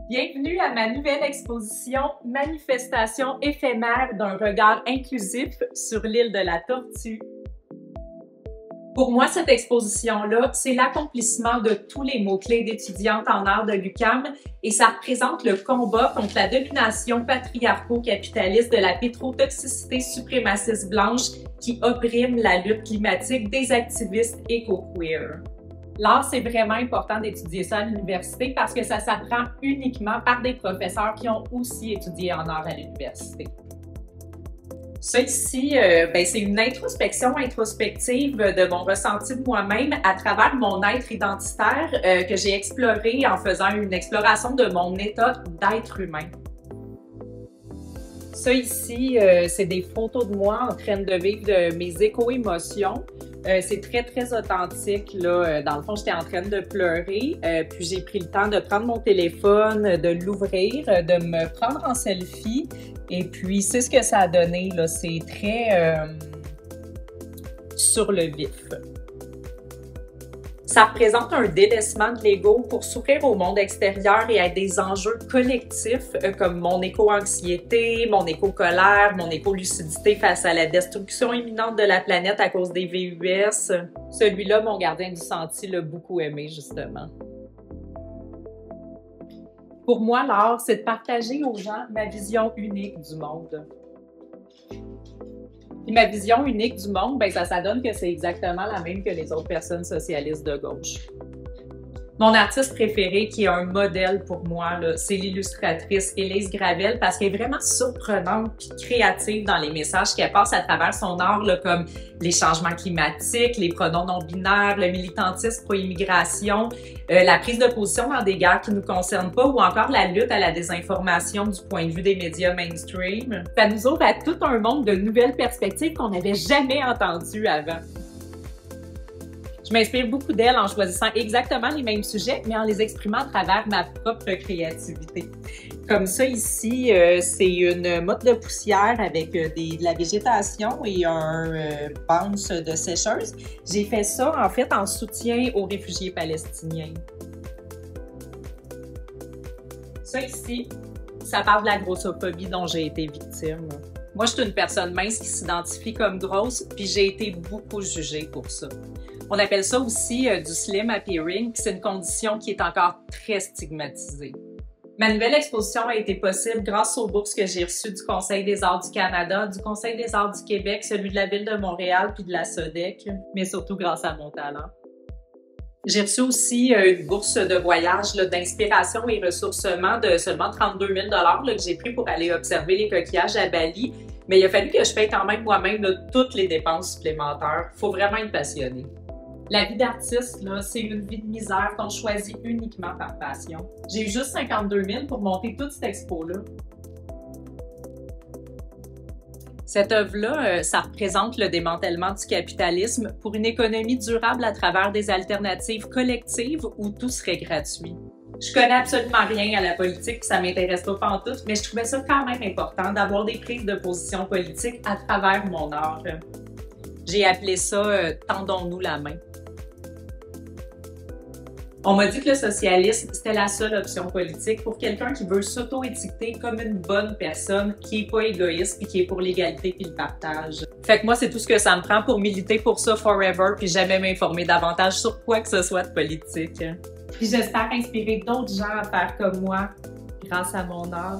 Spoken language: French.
Bienvenue à ma nouvelle exposition « Manifestation éphémère d'un regard inclusif sur l'île de la Tortue ». Pour moi, cette exposition-là, c'est l'accomplissement de tous les mots-clés d'étudiante en art de l'UQAM et ça représente le combat contre la domination patriarco-capitaliste de la pétrotoxicité suprémaciste blanche qui opprime la lutte climatique des activistes éco-queer. L'art, c'est vraiment important d'étudier ça à l'université parce que ça s'apprend uniquement par des professeurs qui ont aussi étudié en art à l'université. Ça ici, c'est une introspection introspective de mon ressenti de moi-même à travers mon être identitaire que j'ai exploré en faisant une exploration de mon état d'être humain. Ça ici, c'est des photos de moi en train de vivre de mes éco-émotions. C'est très authentique, là. Dans le fond, j'étais en train de pleurer, puis j'ai pris le temps de prendre mon téléphone, de l'ouvrir, de me prendre en selfie, et puis c'est ce que ça a donné, là. C'est très sur le vif. Ça représente un délaissement de l'ego pour s'ouvrir au monde extérieur et à des enjeux collectifs comme mon éco-anxiété, mon éco-colère, mon éco-lucidité face à la destruction imminente de la planète à cause des VUS. Celui-là, mon gardien du sentier l'a beaucoup aimé, justement. Pour moi, l'art, c'est de partager aux gens ma vision unique du monde. Puis ma vision unique du monde, ça donne que c'est exactement la même que les autres personnes socialistes de gauche. Mon artiste préféré, qui est un modèle pour moi, c'est l'illustratrice Élise Gravel parce qu'elle est vraiment surprenante et créative dans les messages qu'elle passe à travers son art, là, comme les changements climatiques, les pronoms non-binaires, le militantisme pro-immigration, la prise de position dans des guerres qui ne nous concernent pas ou encore la lutte à la désinformation du point de vue des médias mainstream. Ça nous ouvre à tout un monde de nouvelles perspectives qu'on n'avait jamais entendues avant. Je m'inspire beaucoup d'elle en choisissant exactement les mêmes sujets, mais en les exprimant à travers ma propre créativité. Comme ça ici, c'est une motte de poussière avec de la végétation et un bounce de sécheuse. J'ai fait ça en fait en soutien aux réfugiés palestiniens. Ça ici, ça parle de la grossophobie dont j'ai été victime. Moi, je suis une personne mince qui s'identifie comme grosse, puis j'ai été beaucoup jugée pour ça. On appelle ça aussi du slim appearing, puis c'est une condition qui est encore très stigmatisée. Ma nouvelle exposition a été possible grâce aux bourses que j'ai reçues du Conseil des arts du Canada, du Conseil des arts du Québec, celui de la Ville de Montréal, puis de la SODEC, mais surtout grâce à mon talent. J'ai reçu aussi une bourse de voyage d'inspiration et ressourcement de seulement 32 000 que j'ai pris pour aller observer les coquillages à Bali, mais il a fallu que je paye quand même moi-même toutes les dépenses supplémentaires. Il faut vraiment être passionné. La vie d'artiste, c'est une vie de misère qu'on choisit uniquement par passion. J'ai eu juste 52 000 pour monter toute cette expo-là. Cette œuvre-là, ça représente le démantèlement du capitalisme pour une économie durable à travers des alternatives collectives où tout serait gratuit. Je connais absolument rien à la politique, puis ça m'intéresse pas pantoute, mais je trouvais ça quand même important d'avoir des prises de position politiques à travers mon art. J'ai appelé ça « Tendons-nous la main ». On m'a dit que le socialisme, c'était la seule option politique pour quelqu'un qui veut s'auto-étiqueter comme une bonne personne, qui est pas égoïste puis qui est pour l'égalité puis le partage. Fait que moi, c'est tout ce que ça me prend pour militer pour ça forever puis jamais m'informer davantage sur quoi que ce soit de politique. Puis j'espère inspirer d'autres gens à faire comme moi grâce à mon art.